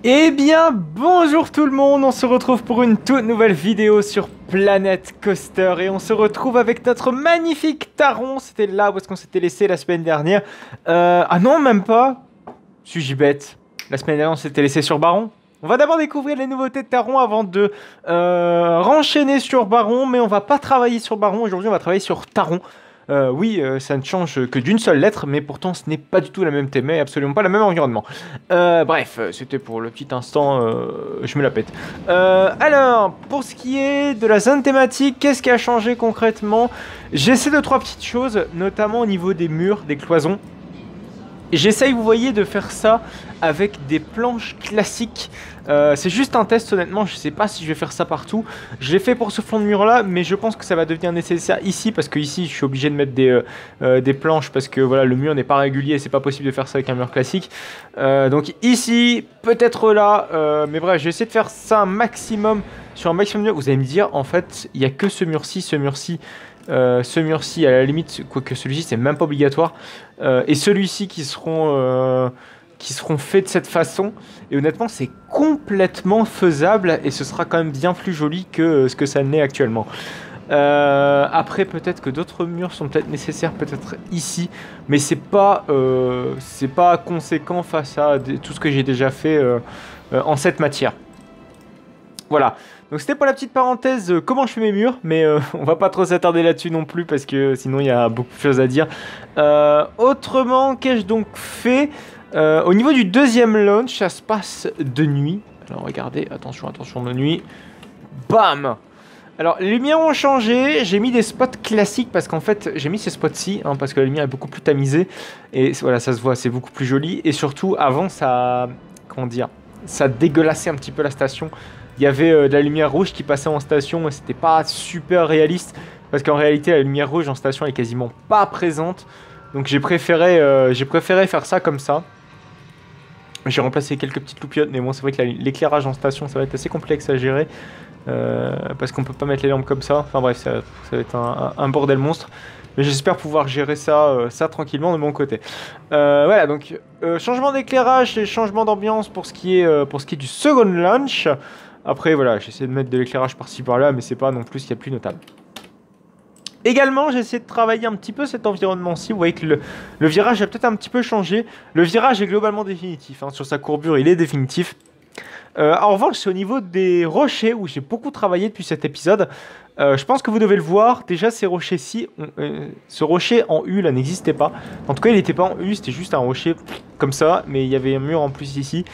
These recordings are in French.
Eh bien, bonjour tout le monde, on se retrouve pour une toute nouvelle vidéo sur Planet Coaster et on se retrouve avec notre magnifique Taron. C'était là où est-ce qu'on s'était laissé la semaine dernière. Ah non, même pas. Suis-je bête? La semaine dernière, on s'était laissé sur Baron. On va d'abord découvrir les nouveautés de Taron avant de renchaîner sur Baron, mais on va pas travailler sur Baron. Aujourd'hui, on va travailler sur Taron. Oui, ça ne change que d'une seule lettre, mais pourtant ce n'est pas du tout la même thème et absolument pas le même environnement. Bref, c'était pour le petit instant, je me la pète. Alors, pour ce qui est de la zone thématique, qu'est-ce qui a changé concrètement? J'essaie de trois petites choses, notamment au niveau des murs, des cloisons. J'essaye, vous voyez, de faire ça avec des planches classiques. C'est juste un test, honnêtement. Je sais pas si je vais faire ça partout. Je l'ai fait pour ce flanc de mur là, mais je pense que ça va devenir nécessaire ici parce que ici, je suis obligé de mettre des planches parce que voilà, le mur n'est pas régulier. C'est pas possible de faire ça avec un mur classique. Donc ici, peut-être là, mais bref, je vais essayer de faire ça un maximum sur un maximum de murs. Vous allez me dire, en fait, il y a que ce mur-ci, ce mur-ci, à la limite, quoique celui-ci, c'est même pas obligatoire. Et celui-ci qui seront faits de cette façon. Et honnêtement, c'est complètement faisable et ce sera quand même bien plus joli que ce que ça n'est actuellement. Après, peut-être que d'autres murs sont peut-être nécessaires, peut-être ici, mais c'est pas conséquent face à tout ce que j'ai déjà fait en cette matière. Voilà. Donc c'était pour la petite parenthèse comment je fais mes murs, mais on va pas trop s'attarder là-dessus non plus parce que sinon il y a beaucoup de choses à dire. Autrement, qu'ai-je donc fait? Au niveau du deuxième launch, ça se passe de nuit. Alors regardez, attention, attention de nuit. Bam! Alors les lumières ont changé, j'ai mis des spots classiques parce qu'en fait j'ai mis ces spots-ci hein, parce que la lumière est beaucoup plus tamisée et voilà ça se voit, c'est beaucoup plus joli et surtout avant ça, comment dire, ça dégueulassait un petit peu la station. Il y avait de la lumière rouge qui passait en station et c'était pas super réaliste parce qu'en réalité la lumière rouge en station est quasiment pas présente. Donc j'ai préféré faire ça comme ça. J'ai remplacé quelques petites loupiottes mais bon c'est vrai que l'éclairage en station ça va être assez complexe à gérer parce qu'on peut pas mettre les lampes comme ça. Enfin bref ça va être un bordel monstre. Mais j'espère pouvoir gérer ça tranquillement de mon côté. Voilà, donc changement d'éclairage et changement d'ambiance pour ce qui est du second launch. Après, voilà, j'essaie de mettre de l'éclairage par-ci par-là, mais c'est pas non plus ce qu'il y a de plus notable. Également, j'essaie de travailler un petit peu cet environnement-ci. Vous voyez que le virage a peut-être un petit peu changé. Le virage est globalement définitif. Hein. Sur sa courbure, il est définitif. En revanche, c'est au niveau des rochers où j'ai beaucoup travaillé depuis cet épisode. Je pense que vous devez le voir. Déjà, ces rochers-ci, ce rocher en U là n'existait pas. En tout cas, il n'était pas en U, c'était juste un rocher comme ça. Mais il y avait un mur en plus ici.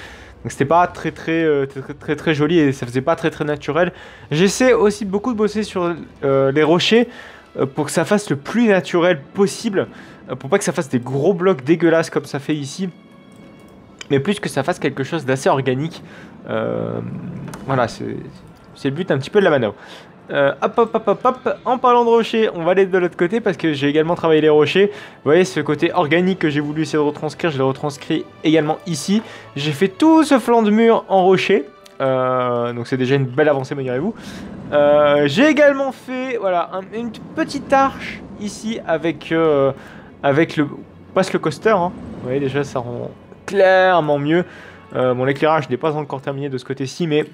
Donc c'était pas très joli et ça faisait pas très naturel. J'essaie aussi beaucoup de bosser sur les rochers pour que ça fasse le plus naturel possible. Pour pas que ça fasse des gros blocs dégueulasses comme ça fait ici. Mais plus que ça fasse quelque chose d'assez organique. Voilà, c'est le but un petit peu de la manœuvre. Hop. En parlant de rochers, on va aller de l'autre côté parce que j'ai également travaillé les rochers. Vous voyez, ce côté organique que j'ai voulu essayer de retranscrire, je l'ai retranscrit également ici. J'ai fait tout ce flanc de mur en rocher. Donc c'est déjà une belle avancée, me direz-vous. J'ai également fait voilà, une petite arche ici avec le coaster. Hein. Vous voyez, déjà ça rend clairement mieux. Bon, l'éclairage n'est pas encore terminé de ce côté-ci, mais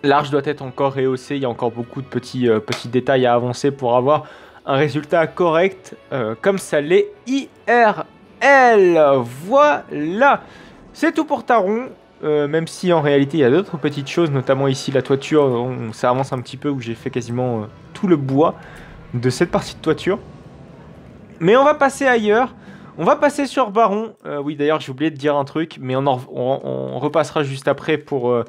l'arche doit être encore rehaussée, il y a encore beaucoup de petits détails à avancer pour avoir un résultat correct, comme ça l'est IRL. Voilà, c'est tout pour Taron, même si en réalité il y a d'autres petites choses, notamment ici la toiture, où ça avance un petit peu, où j'ai fait quasiment tout le bois de cette partie de toiture. Mais on va passer ailleurs. On va passer sur Baron. Oui, d'ailleurs, j'ai oublié de dire un truc, mais on repassera juste après pour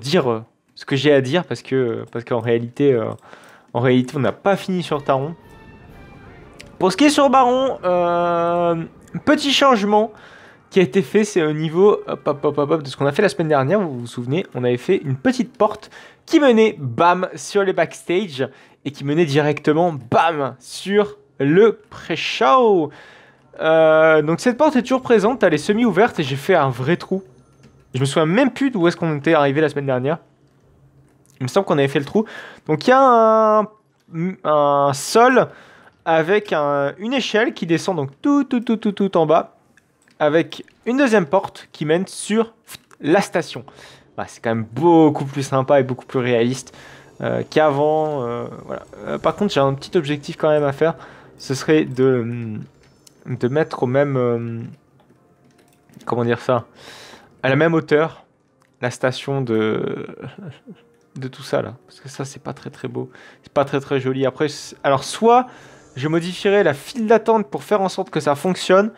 dire ce que j'ai à dire parce qu'en réalité, on n'a pas fini sur Taron. Pour ce qui est sur Baron, petit changement qui a été fait, c'est au niveau de ce qu'on a fait la semaine dernière. Vous vous souvenez, on avait fait une petite porte qui menait, bam, sur les backstage et qui menait directement, bam, sur le pré-show. Donc cette porte est toujours présente, elle est semi-ouverte et j'ai fait un vrai trou. Je me souviens même plus d'où est-ce qu'on était arrivé la semaine dernière. Il me semble qu'on avait fait le trou. Donc il y a un sol avec une échelle qui descend donc tout en bas. Avec une deuxième porte qui mène sur la station. Bah, c'est quand même beaucoup plus sympa et beaucoup plus réaliste qu'avant. Voilà. Par contre, j'ai un petit objectif quand même à faire. Ce serait de mettre au même... comment dire ça? À la même hauteur, la station de tout ça là. Parce que ça, c'est pas très très beau. C'est pas très très joli. Après, alors soit je modifierai la file d'attente pour faire en sorte que ça fonctionne,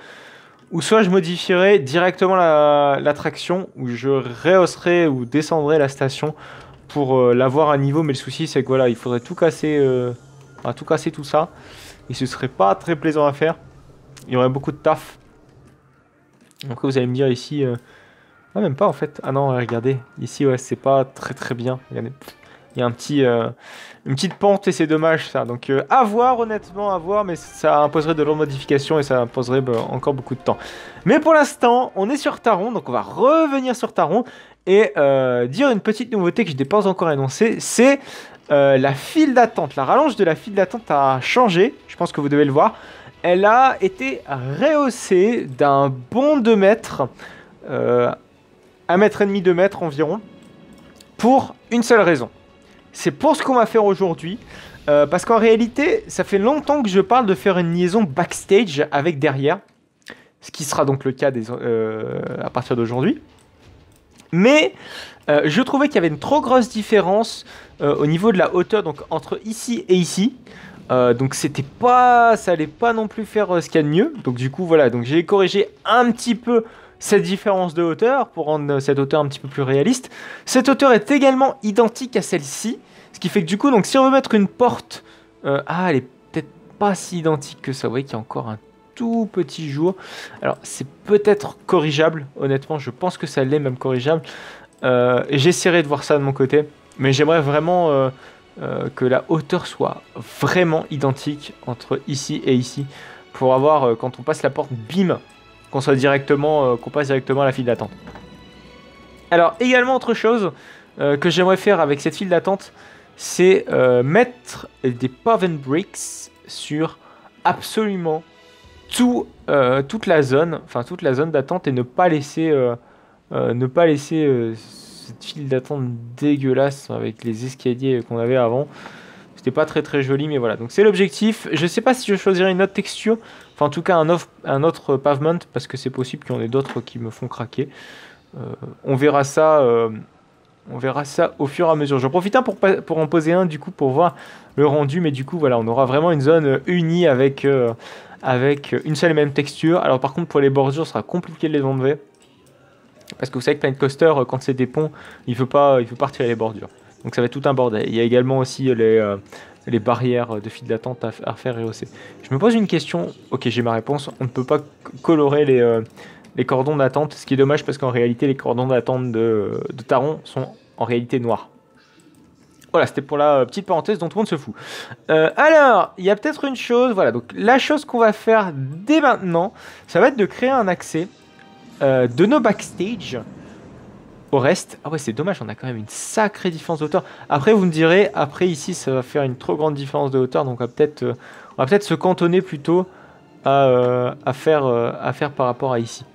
ou soit je modifierai directement l'attraction, où je rehausserai ou descendrai la station pour l'avoir à niveau. Mais le souci, c'est que voilà, il faudrait tout casser, tout casser tout ça. Et ce serait pas très plaisant à faire. Il y aurait beaucoup de taf. Donc vous allez me dire ici... Ah, même pas en fait. Ah non, regardez. Ici, ouais, c'est pas très très bien. Regardez. Il y a une petite pente et c'est dommage ça. Donc à voir, honnêtement, à voir. Mais ça imposerait de longues modifications et ça imposerait encore beaucoup de temps. Mais pour l'instant, on est sur Taron. Donc on va revenir sur Taron et dire une petite nouveauté que je n'ai pas encore annoncée. C'est la file d'attente. La rallonge de la file d'attente a changé. Je pense que vous devez le voir. Elle a été rehaussée d'un bon 2 mètres. 1,5 mètre, 2 mètres environ, pour une seule raison. C'est pour ce qu'on va faire aujourd'hui, parce qu'en réalité, ça fait longtemps que je parle de faire une liaison backstage avec derrière, ce qui sera donc le cas à partir d'aujourd'hui. Mais je trouvais qu'il y avait une trop grosse différence au niveau de la hauteur, donc entre ici et ici. Donc ça allait pas non plus faire ce qu'il y a de mieux. Donc du coup voilà, donc j'ai corrigé un petit peu cette différence de hauteur pour rendre cette hauteur un petit peu plus réaliste. Cette hauteur est également identique à celle-ci, ce qui fait que du coup, donc si on veut mettre une porte, elle est peut-être pas si identique que ça. Vous voyez qu'il y a encore un tout petit jour. Alors c'est peut-être corrigeable, honnêtement, je pense que ça l'est même corrigeable. J'essaierai de voir ça de mon côté, mais j'aimerais vraiment que la hauteur soit vraiment identique entre ici et ici, pour avoir, quand on passe la porte, bim, qu'on passe directement à la file d'attente. Alors également autre chose que j'aimerais faire avec cette file d'attente, c'est mettre des pavement bricks sur absolument toute la zone d'attente et ne pas laisser cette file d'attente dégueulasse avec les escaliers qu'on avait avant. C'était pas très très joli, mais voilà. Donc c'est l'objectif. Je sais pas si je choisirai une autre texture. Enfin, en tout cas, un autre pavement, parce que c'est possible qu'il y en ait d'autres qui me font craquer. On verra ça au fur et à mesure. J'en profite pour en poser un, du coup, pour voir le rendu. Mais du coup, voilà, on aura vraiment une zone unie avec une seule et même texture. Alors par contre, pour les bordures, ce sera compliqué de les enlever. Parce que vous savez que Planet Coaster, quand c'est des ponts, il veut pas retirer les bordures. Donc ça va être tout un bordel. Il y a également aussi les barrières de file d'attente à faire rehausser. Je me pose une question. Ok, j'ai ma réponse. On ne peut pas colorer les cordons d'attente. Ce qui est dommage parce qu'en réalité, les cordons d'attente de Taron sont en réalité noirs. Voilà, c'était pour la petite parenthèse dont tout le monde se fout. Alors, il y a peut-être une chose. Voilà, donc la chose qu'on va faire dès maintenant, ça va être de créer un accès de nos backstage au reste. Ah ouais, c'est dommage, on a quand même une sacrée différence de hauteur. Après, vous me direz, après ici, ça va faire une trop grande différence de hauteur, donc on va peut-être se cantonner plutôt à faire par rapport à ici.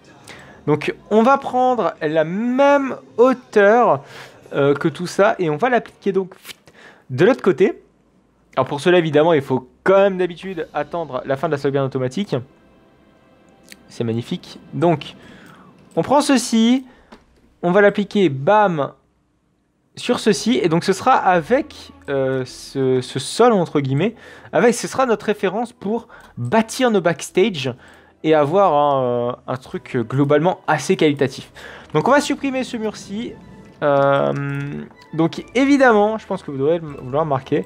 Donc, on va prendre la même hauteur que tout ça, et on va l'appliquer donc de l'autre côté. Alors pour cela, évidemment, il faut quand même d'habitude attendre la fin de la sauvegarde automatique. C'est magnifique. Donc, on prend ceci, on va l'appliquer, bam, sur ceci, et donc ce sera avec ce sol, entre guillemets, ce sera notre référence pour bâtir nos backstage et avoir un truc globalement assez qualitatif. Donc on va supprimer ce mur-ci. Donc évidemment, je pense que vous devrez vouloir marquer,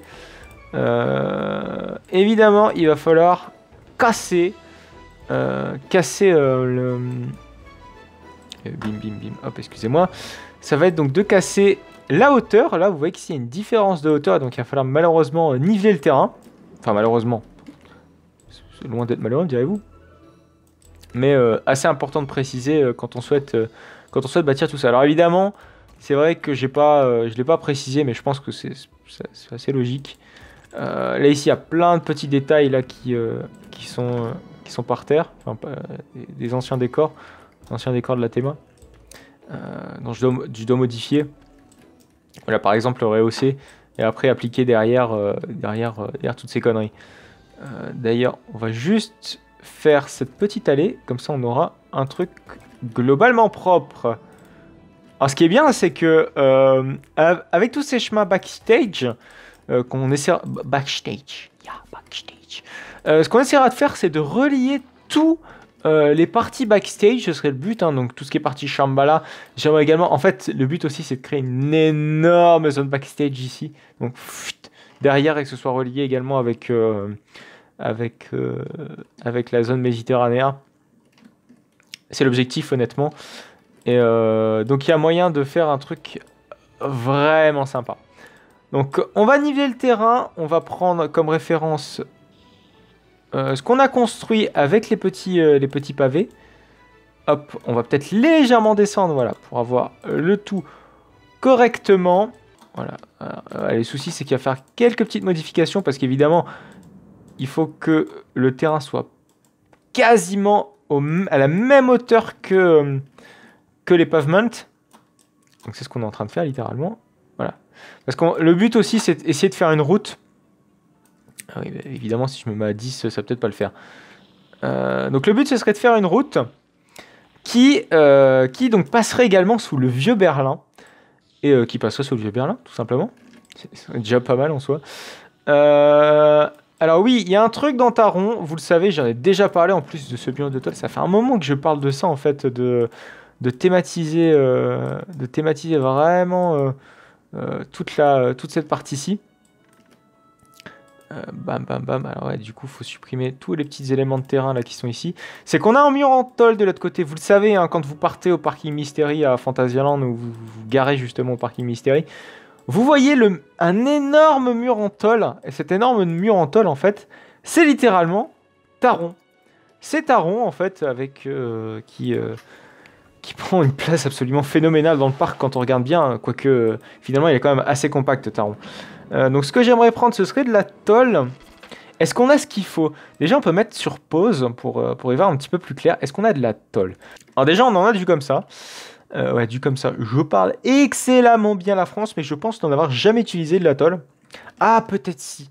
évidemment, il va falloir casser le... Bim, bim, bim. Hop, excusez-moi. Ça va être donc de casser la hauteur. Là, vous voyez qu'ici, il y a une différence de hauteur. Donc, il va falloir malheureusement niveler le terrain. Enfin, malheureusement. C'est loin d'être malheureux, direz-vous. Mais assez important de préciser quand on souhaite bâtir tout ça. Alors, évidemment, c'est vrai que je ne l'ai pas précisé, mais je pense que c'est assez logique. Là, ici, il y a plein de petits détails là, qui sont par terre. Enfin, des anciens décors. Ancien décor de la théma. dont je dois modifier. Voilà, par exemple, le rehausser et après appliquer derrière toutes ces conneries. D'ailleurs, on va juste faire cette petite allée, comme ça on aura un truc globalement propre. Alors ce qui est bien, c'est que avec tous ces chemins backstage, qu'on essaiera... Backstage, yeah, backstage. Ce qu'on essaiera de faire, c'est de relier tous les parties backstage, ce serait le but, hein, donc tout ce qui est partie Shambhala. J'aimerais également, en fait, le but aussi, c'est de créer une énorme zone backstage ici, donc derrière, et que ce soit relié également avec la zone méditerranéenne. C'est l'objectif, honnêtement. Et donc, il y a moyen de faire un truc vraiment sympa. Donc, on va niveler le terrain. On va prendre comme référence ce qu'on a construit avec les petits pavés. Hop, on va peut-être légèrement descendre, voilà, pour avoir le tout correctement. Voilà. Les soucis, c'est qu'il va faire quelques petites modifications parce qu'évidemment, il faut que le terrain soit quasiment à la même hauteur que les pavements. Donc c'est ce qu'on est en train de faire littéralement. Voilà. Parce que le but aussi, c'est d'essayer de faire une route. Ah oui, bah, évidemment, si je me mets à 10, ça va peut-être pas le faire. Donc le but, ce serait de faire une route qui donc passerait également sous le vieux Berlin. Et qui passerait sous le vieux Berlin, tout simplement. C'est déjà pas mal en soi. Alors oui, il y a un truc dans Taron, vous le savez, j'en ai déjà parlé en plus de ce biome de toile. Ça fait un moment que je parle de ça en fait, de thématiser vraiment toute cette partie-ci. Bam, bam, bam. Alors ouais, du coup, il faut supprimer tous les petits éléments de terrain là qui sont ici. C'est qu'on a un mur en tôle de l'autre côté. Vous le savez, hein, quand vous partez au parking Mystery à Phantasialand, où vous vous garez justement au parking Mystery, vous voyez un énorme mur en tôle. Et cet énorme mur en tôle, en fait, c'est littéralement Taron. C'est Taron, en fait, qui prend une place absolument phénoménale dans le parc quand on regarde bien. Quoique, finalement, il est quand même assez compact, Taron. Donc ce que j'aimerais prendre, ce serait de la tôle. Est-ce qu'on a ce qu'il faut? Déjà, on peut mettre sur pause pour y voir un petit peu plus clair. Est-ce qu'on a de la tôle? Alors déjà, on en a du comme ça. Ouais, du comme ça. Je parle excellemment bien la France, mais je pense n'en avoir jamais utilisé de la tôle. Ah, peut-être si.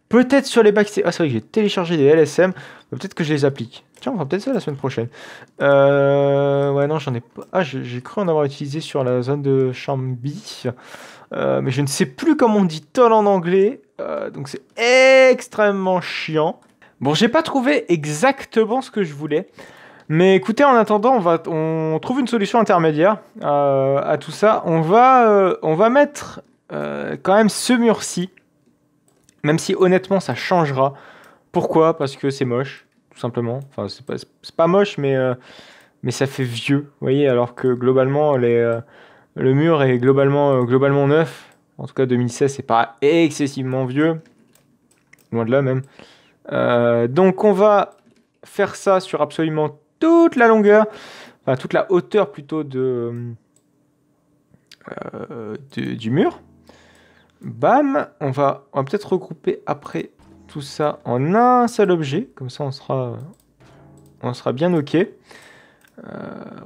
Peut-être sur les backstage. Ah, c'est vrai que j'ai téléchargé des LSM. Peut-être que je les applique. Tiens, on fera peut-être ça la semaine prochaine. Ouais, non, j'en ai pas. Ah, j'ai cru en avoir utilisé sur la zone de Chamby. Mais je ne sais plus comment on dit tôle en anglais. Donc c'est extrêmement chiant. Bon, j'ai pas trouvé exactement ce que je voulais. Mais écoutez, en attendant, on trouve une solution intermédiaire à tout ça. On va mettre quand même ce mur-ci. Même si honnêtement, ça changera. Pourquoi? Parce que c'est moche, tout simplement. Enfin, c'est pas moche, mais ça fait vieux. Vous voyez, alors que globalement, le mur est globalement neuf. En tout cas, 2016, c'est pas excessivement vieux. Loin de là, même. Donc, on va faire ça sur absolument toute la longueur. Enfin, toute la hauteur, plutôt, du mur. Bam. On va peut-être regrouper après tout ça en un seul objet. Comme ça, on sera bien OK.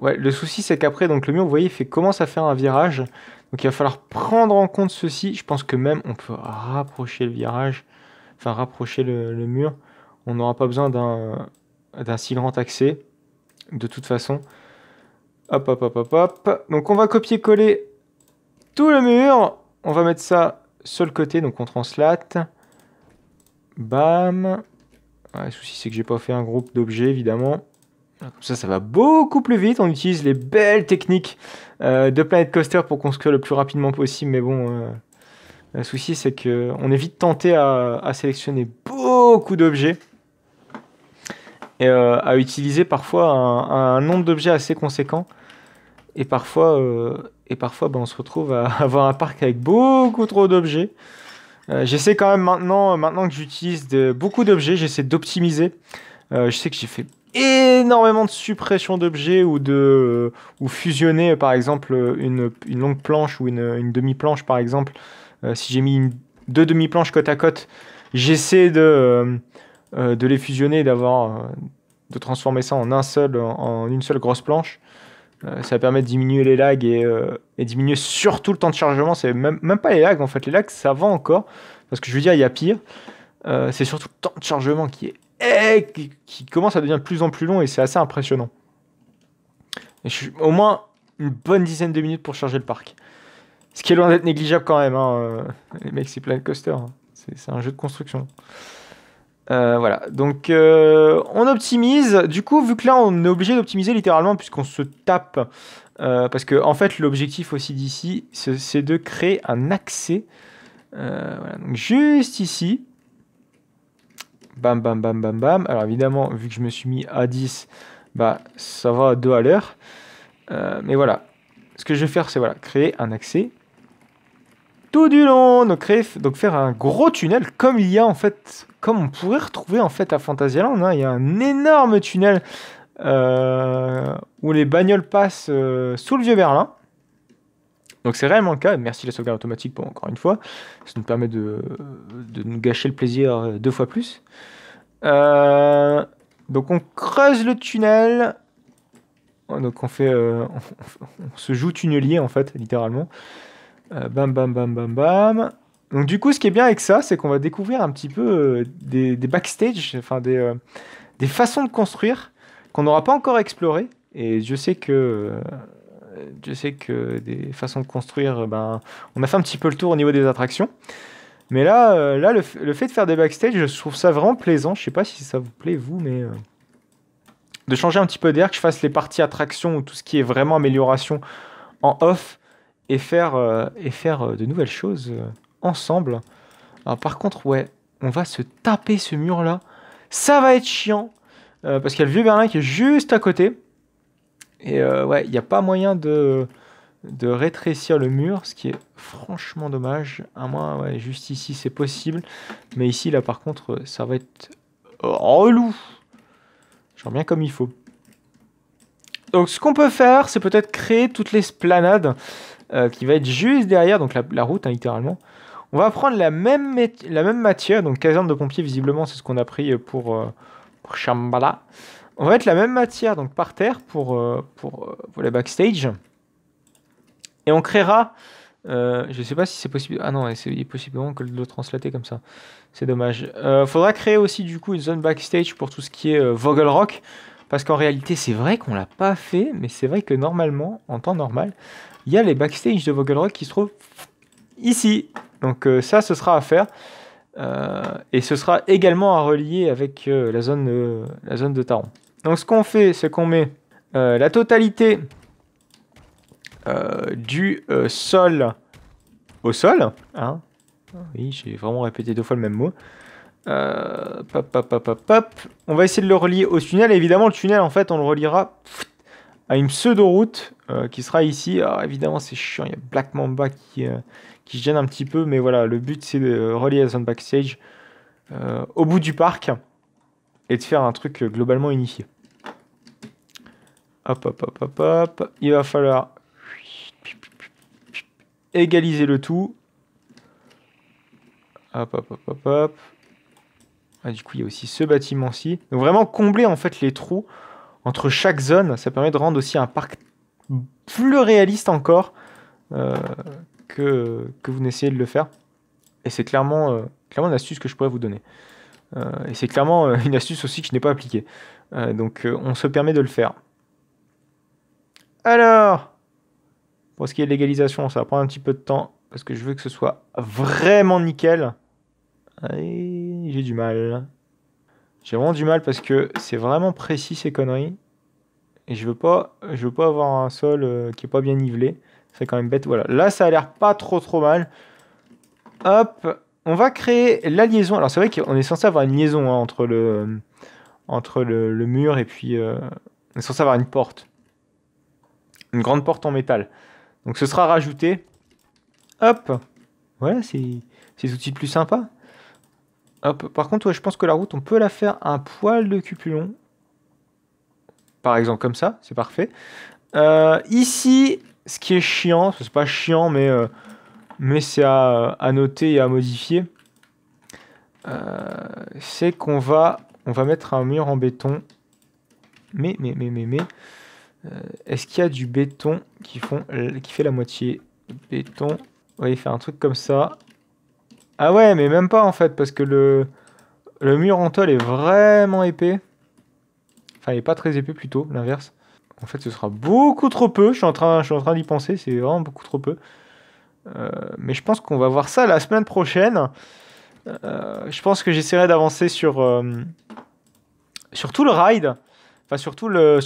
Ouais, le souci, c'est qu'après, donc le mur, vous voyez, commence à faire un virage. Donc il va falloir prendre en compte ceci. Je pense que même on peut rapprocher le virage, enfin rapprocher le mur. On n'aura pas besoin d'un si grand accès, de toute façon. Hop, hop, hop, hop, hop. Donc on va copier-coller tout le mur. On va mettre ça sur le côté, donc on translate. Bam. Ouais, le souci, c'est que j'ai pas fait un groupe d'objets, évidemment. Comme ça va beaucoup plus vite. On utilise les belles techniques de Planet Coaster pour construire le plus rapidement possible. Mais bon, le souci, c'est qu'on est vite tenté à sélectionner beaucoup d'objets et à utiliser parfois un nombre d'objets assez conséquent. Et parfois, on se retrouve à avoir un parc avec beaucoup trop d'objets. J'essaie quand même maintenant que j'utilise beaucoup d'objets, j'essaie d'optimiser. Je sais que j'ai fait énormément de suppression d'objets ou fusionner par exemple une longue planche ou une demi-planche par exemple. Si j'ai mis deux demi-planches côte à côte, j'essaie de les fusionner et de transformer ça en une seule grosse planche. Ça permet de diminuer les lags et diminuer surtout le temps de chargement. C'est même pas les lags en fait. Les lags ça va encore. Parce que je veux dire, il y a pire. C'est surtout le temps de chargement qui commence à devenir de plus en plus long et c'est assez impressionnant. Et au moins une bonne dizaine de minutes pour charger le parc. Ce qui est loin d'être négligeable quand même. Hein. Les mecs, c'est Planet Coaster. Hein. C'est un jeu de construction. Voilà, donc on optimise. Du coup, vu que là, on est obligé d'optimiser littéralement puisqu'on se tape. Parce que en fait, l'objectif aussi d'ici, c'est de créer un accès. Voilà, donc juste ici. Bam, bam, bam, bam, bam. Alors évidemment, vu que je me suis mis à 10, bah, ça va à 2 à l'heure. Mais voilà, ce que je vais faire, c'est voilà, créer un accès tout du long. Donc faire un gros tunnel comme il y a en fait, comme on pourrait retrouver en fait à Phantasialand. Hein. Il y a un énorme tunnel où les bagnoles passent sous le vieux Berlin. Donc c'est réellement le cas. Merci la sauvegarde automatique pour encore une fois. Ça nous permet de nous gâcher le plaisir 2 fois plus. Donc on creuse le tunnel. Donc on se joue tunnelier en fait, littéralement. Bam, bam, bam, bam, bam. Donc du coup, ce qui est bien avec ça, c'est qu'on va découvrir un petit peu des backstage, enfin des façons de construire qu'on n'aura pas encore explorées. Et je sais que des façons de construire, ben, on a fait un petit peu le tour au niveau des attractions. Mais là, le fait de faire des backstage, je trouve ça vraiment plaisant. Je sais pas si ça vous plaît, vous, mais de changer un petit peu d'air, que je fasse les parties attractions ou tout ce qui est vraiment amélioration en off et faire de nouvelles choses ensemble. Alors, par contre, ouais, on va se taper ce mur-là. Ça va être chiant parce qu'il y a le vieux Berlin qui est juste à côté. Et ouais, il n'y a pas moyen de rétrécir le mur, ce qui est franchement dommage. À moins, ouais, juste ici, c'est possible. Mais ici, là, par contre, ça va être relou. Genre bien comme il faut. Donc, ce qu'on peut faire, c'est peut-être créer toutes les esplanades qui va être juste derrière, donc la route, hein, littéralement. On va prendre la même matière, donc caserne de pompiers, visiblement, c'est ce qu'on a pris pour Shambhala. On va mettre la même matière donc par terre pour les backstage. Et on créera, je ne sais pas si c'est possible. Ah non, c'est possiblement que de le translater comme ça. C'est dommage. Faudra créer aussi du coup une zone backstage pour tout ce qui est Vogel Rock. Parce qu'en réalité, c'est vrai qu'on l'a pas fait, mais c'est vrai que normalement, en temps normal, il y a les backstage de Vogel Rock qui se trouvent ici. Donc ça, ce sera à faire. Et ce sera également à relier avec la zone de Taron. Donc ce qu'on fait, c'est qu'on met la totalité du sol au sol. Hein. Oui, j'ai vraiment répété 2 fois le même mot. On va essayer de le relier au tunnel. Et évidemment, le tunnel, en fait, on le reliera à une pseudo-route qui sera ici. Alors évidemment, c'est chiant. Il y a Black Mamba qui se gêne un petit peu. Mais voilà, le but, c'est de relier la zone backstage au bout du parc et de faire un truc globalement unifié. Hop, hop, hop, hop, hop. Il va falloir égaliser le tout. Hop, hop, hop, hop, hop. Ah, du coup, il y a aussi ce bâtiment-ci. Donc vraiment combler en fait les trous entre chaque zone. Ça permet de rendre aussi un parc plus réaliste encore que vous n'essayez de le faire. Et c'est clairement une astuce que je pourrais vous donner. Et c'est clairement une astuce aussi que je n'ai pas appliquée. Donc on se permet de le faire. Alors, pour ce qui est de l'égalisation, ça va prendre un petit peu de temps. Parce que je veux que ce soit vraiment nickel. J'ai du mal. J'ai vraiment du mal parce que c'est vraiment précis ces conneries. Et je veux pas avoir un sol qui est pas bien nivelé. C'est quand même bête. Voilà. Là, ça a l'air pas trop mal. Hop. On va créer la liaison. Alors, c'est vrai qu'on est censé avoir une liaison hein, entre le mur et puis... on est censé avoir une porte. Une grande porte en métal. Donc, ce sera rajouté. Hop. Voilà, c'est des outils plus sympas. Hop. Par contre, ouais, je pense que la route, on peut la faire un poil de cul plus long. Par exemple, comme ça. C'est parfait. Ici, ce qui est chiant, c'est pas chiant, mais c'est à noter et à modifier. C'est qu'on va mettre un mur en béton. Mais, Est-ce qu'il y a du béton qui fait la moitié? Béton. Oui, faire un truc comme ça. Ah ouais, mais même pas en fait, parce que le mur en tôle est vraiment épais. Enfin, il est pas très épais plutôt, l'inverse. En fait, ce sera beaucoup trop peu. Je suis en train d'y penser, c'est vraiment beaucoup trop peu. Mais je pense qu'on va voir ça la semaine prochaine. Je pense que j'essaierai d'avancer sur tout le ride. Enfin, surtout le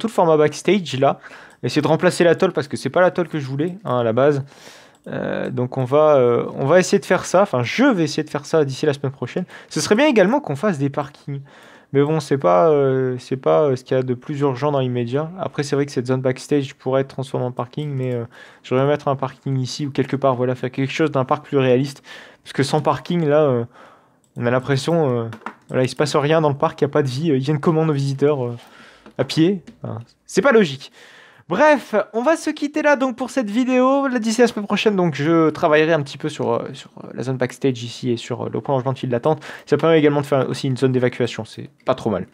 format backstage là. Essayer de remplacer la tôle parce que c'est pas la tôle que je voulais hein, à la base. Donc on va essayer de faire ça. Enfin, je vais essayer de faire ça d'ici la semaine prochaine. Ce serait bien également qu'on fasse des parkings. Mais bon, c'est pas ce qu'il y a de plus urgent dans l'immédiat. Après, c'est vrai que cette zone backstage pourrait être transformée en parking, mais je voudrais mettre un parking ici ou quelque part. Voilà, faire quelque chose d'un parc plus réaliste. Parce que sans parking, là, on a l'impression, voilà, il se passe rien dans le parc, il n'y a pas de vie. Ils viennent comment nos visiteurs à pied? Enfin, c'est pas logique. Bref, on va se quitter là donc pour cette vidéo. D'ici la semaine prochaine, donc je travaillerai un petit peu sur la zone backstage ici et sur le prolongement de file d'attente. Ça permet également de faire aussi une zone d'évacuation, c'est pas trop mal.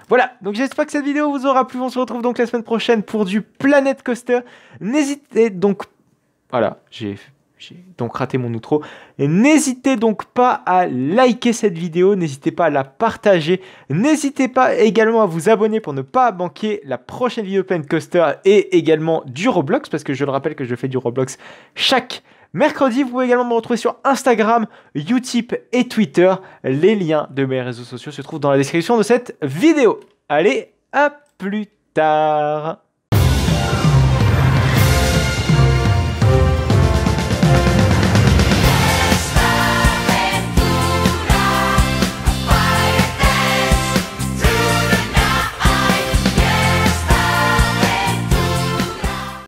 Voilà, donc j'espère que cette vidéo vous aura plu. On se retrouve donc la semaine prochaine pour du Planet Coaster. N'hésitez donc... Voilà, j'ai donc raté mon outro. Et n'hésitez donc pas à liker cette vidéo, n'hésitez pas à la partager, n'hésitez pas également à vous abonner pour ne pas manquer la prochaine vidéo Planet Coaster et également du Roblox, parce que je le rappelle que je fais du Roblox chaque mercredi. Vous pouvez également me retrouver sur Instagram, Utip et Twitter. Les liens de mes réseaux sociaux se trouvent dans la description de cette vidéo. Allez, à plus tard!